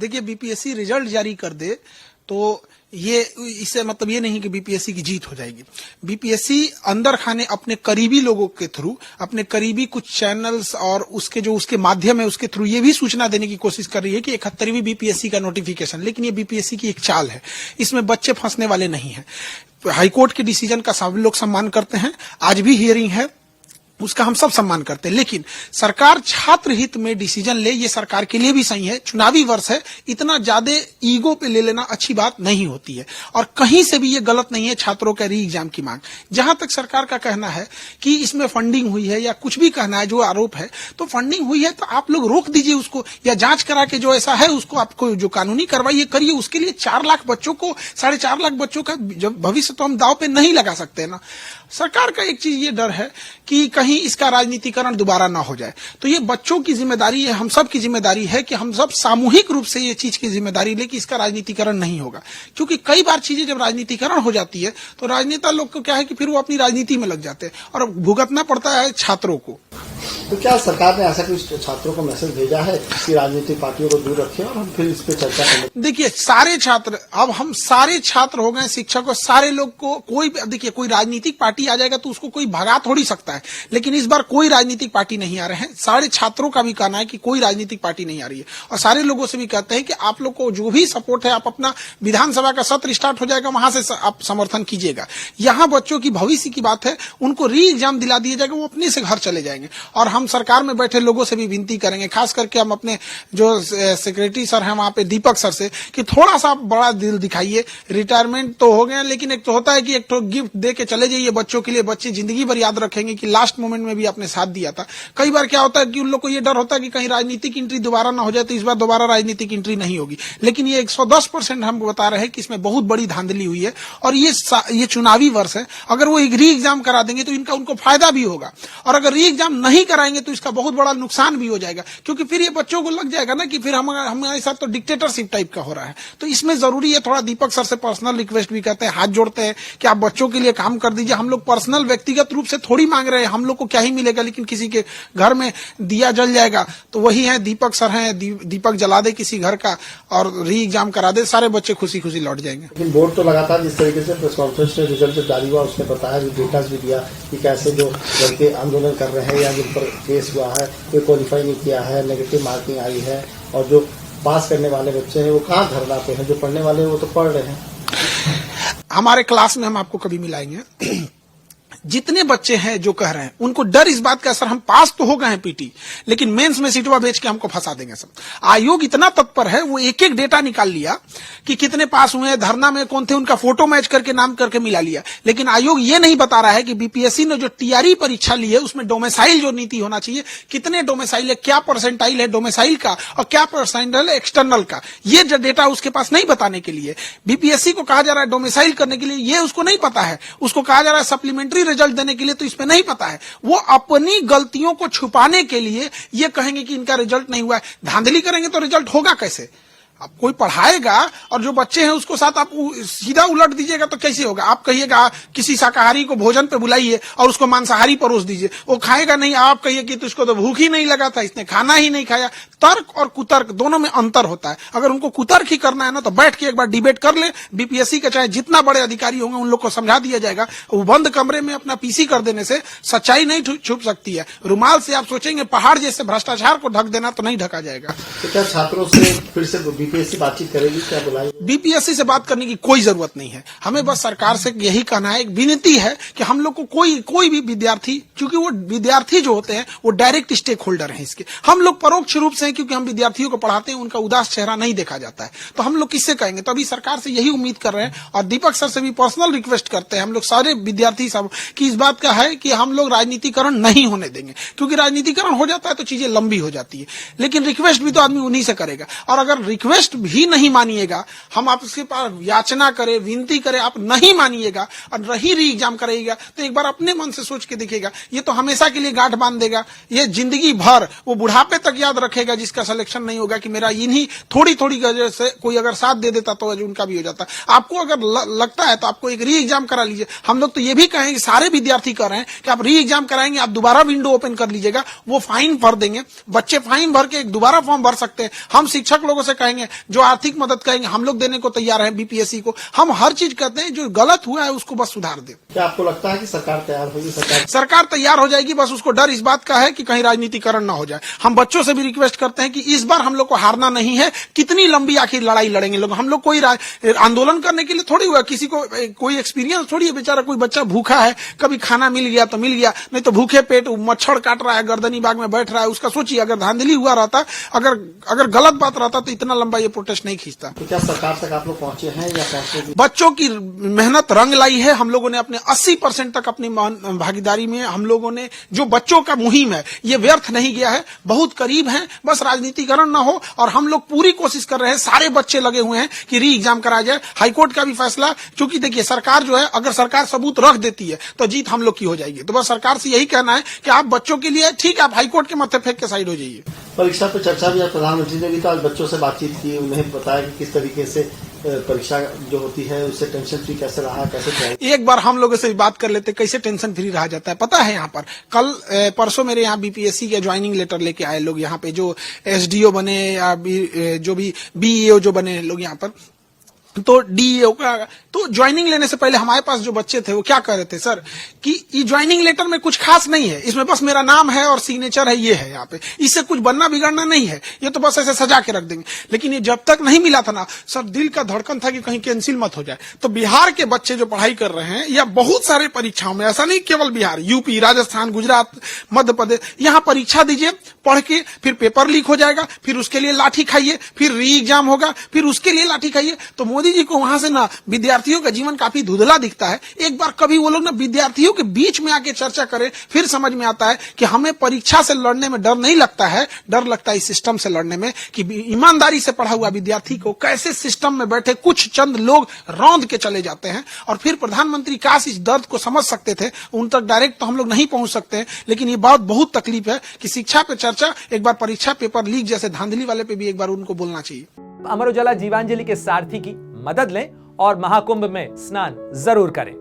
देखिए, BPSC result जारी कर दे तो ये इससे मतलब ये नहीं कि बीपीएससी की जीत हो जाएगी। बीपीएससी अंदर खाने अपने करीबी लोगों के थ्रू, अपने करीबी कुछ चैनल्स और उसके जो उसके माध्यम है उसके थ्रू ये भी सूचना देने की कोशिश कर रही है कि 71वीं बीपीएससी का नोटिफिकेशन, लेकिन ये बीपीएससी की एक चाल है, इसमें बच्चे फंसने वाले नहीं है। हाईकोर्ट के डिसीजन का सब लोग सम्मान करते हैं, आज भी हियरिंग है उसका हम सब सम्मान करते हैं, लेकिन सरकार छात्र हित में डिसीजन ले ये सरकार के लिए भी सही है। चुनावी वर्ष है, इतना ज्यादा ईगो पे ले लेना अच्छी बात नहीं होती है और कहीं से भी ये गलत नहीं है छात्रों के री एग्जाम की मांग। जहां तक सरकार का कहना है कि इसमें फंडिंग हुई है या कुछ भी कहना है, जो आरोप है तो फंडिंग हुई है तो आप लोग रोक दीजिए उसको, या जांच करा के जो ऐसा है उसको आपको जो कानूनी कार्रवाई करिए। उसके लिए 4 लाख बच्चों को, 4.5 लाख बच्चों का भविष्य तो हम दाव पे नहीं लगा सकते ना। सरकार का एक चीज ये डर है कि कहीं इसका राजनीतिकरण दोबारा ना हो जाए, तो ये बच्चों की जिम्मेदारी है, हम सब की जिम्मेदारी है कि हम सब सामूहिक रूप से ये चीज की जिम्मेदारी ले कि इसका राजनीतिकरण नहीं होगा। क्योंकि कई बार चीजें जब राजनीतिकरण हो जाती है तो राजनेता लोग को क्या है कि फिर वो अपनी राजनीति में लग जाते हैं और भुगतना पड़ता है छात्रों को। तो क्या सरकार ने ऐसा कुछ छात्रों को मैसेज भेजा है कि राजनीतिक पार्टियों को दूर रखें और हम फिर इस पे चर्चा करें? देखिए, सारे छात्र, अब हम सारे छात्र हो गए, शिक्षक और सारे लोग को कोई, देखिए कोई राजनीतिक पार्टी आ जाएगा तो उसको कोई भगा थोड़ी सकता है, लेकिन इस बार कोई राजनीतिक पार्टी नहीं आ रहे हैं। सारे छात्रों का भी कहना है कि कोई राजनीतिक पार्टी नहीं आ रही है और सारे लोगों से भी कहते हैं कि आप लोग को जो भी सपोर्ट है, आप अपना विधानसभा का सत्र स्टार्ट हो जाएगा वहां से आप समर्थन कीजिएगा। यहाँ बच्चों की भविष्य की बात है, उनको री एग्जाम दिला दिया जाएगा, वो अपने से घर चले जाएंगे। और हम सरकार में बैठे लोगों से भी विनती करेंगे, खास करके हम अपने जो सेक्रेटरी सर हैं वहां पे दीपक सर से, कि थोड़ा सा बड़ा दिल दिखाइए। रिटायरमेंट तो हो गए, लेकिन एक तो होता है कि एक तो गिफ्ट दे के चले जाइए बच्चों के लिए, बच्चे जिंदगी भर याद रखेंगे कि लास्ट मोमेंट में भी आपने साथ दिया था। कई बार क्या होता है कि उन लोग को ये डर होता है कि कहीं राजनीतिक एंट्री दोबारा ना हो जाए, तो इस बार दोबारा राजनीतिक एंट्री नहीं होगी। लेकिन ये 110% हमको बता रहे हैं कि इसमें बहुत बड़ी धांधली हुई है और ये चुनावी वर्ष है। अगर वो री एग्जाम करा देंगे तो इनका उनको फायदा भी होगा, और अगर री एग्जाम नहीं कराएंगे तो इसका बहुत बड़ा नुकसान भी हो जाएगा, क्योंकि फिर ये बच्चों को लग जाएगा ना कि फिर हमारे साथ तो डिक्टेटरशिप टाइप का हो रहा है। तो इसमें जरूरी है, थोड़ा दीपक सर से पर्सनल रिक्वेस्ट भी करते हैं, हाथ जोड़ते हैं कि आप बच्चों के लिए काम कर दीजिए। हम लोग पर्सनल व्यक्तिगत रूप से थोड़ी मांग रहे हैं, हम लोग को क्या ही मिलेगा, लेकिन किसी के घर में दिया जल जाएगा तो वही है दीपक सर हैं, दीपक जला दे किसी घर का और री एग्जाम करा दे, सारे बच्चे खुशी खुशी लौट जाएंगे। लेकिन बोर्ड तो लगातार जिस तरीके से प्रेस कॉन्फ्रेंस में रिजल्ट जारी हुआ उसने बताया, डेटा भी दिया कि कैसे जो लड़के आंदोलन कर रहे हैं या जिन पर केस हुआ है, कोई क्वालिफाई नहीं किया है, नेगेटिव मार्किंग आई है, और जो पास करने वाले बच्चे हैं वो कहाँ धरना पे हैं, जो पढ़ने वाले हैं वो तो पढ़ रहे हैं। हमारे क्लास में हम आपको कभी मिलाएंगे, जितने बच्चे हैं जो कह रहे हैं उनको डर इस बात का, सर हम पास तो हो गए हैं पीटी, लेकिन मेंस में सीटवा बेच के हमको फंसा देंगे सब। आयोग इतना तत्पर है, वो एक एक डेटा निकाल लिया कि कितने पास हुए, धरना में कौन थे, उनका फोटो मैच करके नाम करके मिला लिया। लेकिन आयोग ये नहीं बता रहा है कि बीपीएससी ने जो टीआरई परीक्षा ली है उसमें डोमिसाइल जो नीति होना चाहिए, कितने डोमिसाइल है, क्या परसेंटाइल है डोमिसाइल का और क्या परसेंटाइल है एक्सटर्नल का, ये जो डेटा उसके पास नहीं बताने के लिए बीपीएससी को कहा जा रहा है डोमिसाइल करने के लिए, ये उसको नहीं पता है। उसको कहा जा रहा है सप्लीमेंट्री रिजल्ट देने के लिए, तो इसमें नहीं पता है। वो अपनी गलतियों को छुपाने के लिए ये कहेंगे कि इनका रिजल्ट नहीं हुआ है। धांधली करेंगे तो रिजल्ट होगा कैसे? आप कोई पढ़ाएगा और जो बच्चे हैं उसको साथ आप सीधा उलट दीजिएगा तो कैसे होगा? आप कहिएगा किसी शाकाहारी को भोजन पे बुलाइए और उसको मांसाहारी परोस दीजिए, वो खाएगा नहीं। आप कहिए कि तुझको तो भूख ही नहीं लगा था, इसने खाना ही नहीं खाया। तर्क और कुतर्क दोनों में अंतर होता है। अगर उनको कुतर्क ही करना है ना तो बैठ के एक बार डिबेट कर ले, बीपीएससी का चाहे जितना बड़े अधिकारी होंगे उन लोग को समझा दिया जाएगा। वो बंद कमरे में अपना पीसी कर देने से सच्चाई नहीं छुप सकती है। रुमाल से आप सोचेंगे पहाड़ जैसे भ्रष्टाचार को ढक देना, तो नहीं ढका जाएगा। तो क्या छात्रों से फिर से बीपीएससी बातचीत करेगी, क्या बुलाएगी? बीपीएससी से बात करने की कोई जरूरत नहीं है। हमें बस सरकार से यही कहना है, एक विनती है कि हम लोग को कोई भी विद्यार्थी, क्योंकि वो विद्यार्थी जो होते हैं वो डायरेक्ट स्टेक होल्डर हैं इसके, हम लोग परोक्ष रूप से, क्योंकि हम विद्यार्थियों को पढ़ाते हैं, उनका उदास चेहरा नहीं देखा जाता है, तो हम लोग किससे कहेंगे? तो अभी सरकार से यही उम्मीद कर रहे हैं और दीपक सर से भी पर्सनल रिक्वेस्ट करते हैं हम लोग सारे विद्यार्थी सब की, इस बात का है कि हम लोग राजनीतिकरण नहीं होने देंगे, क्योंकि राजनीतिकरण हो जाता है तो चीजें लंबी हो जाती है। लेकिन रिक्वेस्ट भी तो आदमी उन्हीं से करेगा, और अगर रिक्वेस्ट भी नहीं मानिएगा, हम आपके पास याचना करें, विनती करें, आप नहीं मानिएगा और नहीं री एग्जाम करेगा, तो एक बार अपने मन से सोच के देखिएगा, ये तो हमेशा के लिए गांठ बांध देगा। ये जिंदगी भर वो बुढ़ापे तक याद रखेगा जिसका सिलेक्शन नहीं होगा कि मेरा इन्हीं थोड़ी थोड़ी वजह से कोई अगर साथ दे देता तो उनका भी हो जाता। आपको अगर लगता है तो आपको एक री एग्जाम करा लीजिए। हम लोग तो ये भी कहेंगे, सारे विद्यार्थी कर रहे हैं कि आप री एग्जाम कराएंगे, आप दोबारा विंडो ओपन कर लीजिएगा, वो फाइन भर देंगे, बच्चे फाइन भर के दोबारा फॉर्म भर सकते हैं। हम शिक्षक लोगों से कहेंगे करेंगे, जो आर्थिक मदद करेंगे हम लोग देने को तैयार हैं बीपीएससी को। हम हर चीज करते हैं, जो गलत हुआ है उसको बस सुधार दे। क्या आपको लगता है कि सरकार तैयार होगी? सरकार तैयार हो जाएगी, बस उसको डर इस बात का है कि कहीं राजनीतिकरण ना हो जाए। हम बच्चों से भी रिक्वेस्ट करते हैं कि इस बार हम लोग को हारना नहीं है। कितनी लंबी आखिर लड़ाई लड़ेंगे लोग? हम लोग कोई आंदोलन करने के लिए थोड़ी हुआ, किसी को कोई एक्सपीरियंस थोड़ी है। बेचारा कोई बच्चा भूखा है, कभी खाना मिल गया तो मिल गया, नहीं तो भूखे पेट मच्छर काट रहा है, गर्दनी बाग में बैठ रहा है। उसका सोचिए, अगर धांधली हुआ रहता, अगर गलत बात रहता तो इतना लंबा ये प्रोटेस्ट नहीं खींचता। तो क्या सरकार तक आप लोग पहुंचे हैं या पहुंचे? बच्चों की मेहनत रंग लाई है। हम लोगों ने अपने 80% तक अपनी भागीदारी में हम लोगों ने, जो बच्चों का मुहिम है ये व्यर्थ नहीं गया है, बहुत करीब है। बस राजनीतिकरण ना हो, और हम लोग पूरी कोशिश कर रहे हैं, सारे बच्चे लगे हुए हैं कि री एग्जाम कराया जाए। हाईकोर्ट का भी फैसला, क्योंकि देखिए सरकार जो है, अगर सरकार सबूत रख देती है तो जीत हम लोग की हो जाएगी। तो बस सरकार से यही कहना है कि आप बच्चों के लिए ठीक है, आप हाईकोर्ट के मत्थे फेंक के साइड हो जाइए। परीक्षा पे चर्चा भी, प्रधानमंत्री ने भी तो आज बच्चों से बातचीत की, उन्हें बताया कि किस तरीके से परीक्षा जो होती है उससे टेंशन फ्री कैसे रहा, कैसे तैयारी। एक बार हम लोगों से भी बात कर लेते, कैसे टेंशन फ्री रहा जाता है। पता है, यहाँ पर कल परसों मेरे यहाँ बीपीएससी के ज्वाइनिंग लेटर लेके आए लोग, यहाँ पे जो एसडीओ बने या जो भी बीईओ जो बने लोग यहाँ पर, तो डीईओ का, तो ज्वाइनिंग लेने से पहले हमारे पास जो बच्चे थे वो क्या कह रहे थे, सर कि ये ज्वाइनिंग लेटर में कुछ खास नहीं है, इसमें बस मेरा नाम है और सिग्नेचर है, ये है यहाँ पे, इससे कुछ बनना बिगड़ना नहीं है, ये तो बस ऐसे सजा के रख देंगे। लेकिन ये जब तक नहीं मिला था ना सर, दिल का धड़कन था कि कहीं कैंसिल मत हो जाए। तो बिहार के बच्चे जो पढ़ाई कर रहे हैं, या बहुत सारे परीक्षाओं में, ऐसा नहीं केवल बिहार, यूपी, राजस्थान, गुजरात, मध्य प्रदेश, यहाँ परीक्षा दीजिए, पढ़ के फिर पेपर लीक हो जाएगा, फिर उसके लिए लाठी खाइए, फिर री एग्जाम होगा, फिर उसके लिए लाठी खाइए। तो मोदी जी को वहां से ना विद्यार्थियों का जीवन काफी धुंधला दिखता है। एक बार कभी वो लोग ना विद्यार्थियों के बीच में आके चर्चा करें, फिर समझ में आता है कि हमें परीक्षा से लड़ने में डर नहीं लगता है, डर लगता है इस सिस्टम से लड़ने में, कि ईमानदारी से पढ़ा हुआ विद्यार्थी को कैसे सिस्टम में बैठे कुछ चंद लोग रौंद के चले जाते हैं। और फिर प्रधानमंत्री काश इस दर्द को समझ सकते थे, उन तक डायरेक्ट तो हम लोग नहीं पहुंच सकते हैं, लेकिन ये बात बहुत तकलीफ है कि शिक्षा पे चर्चा, एक बार परीक्षा पेपर लीक जैसे धांधली वाले पे भी एक बार उनको बोलना चाहिए। अमर उजाला जीवांजलि के सारथी की मदद लें और महाकुंभ में स्नान जरूर करें।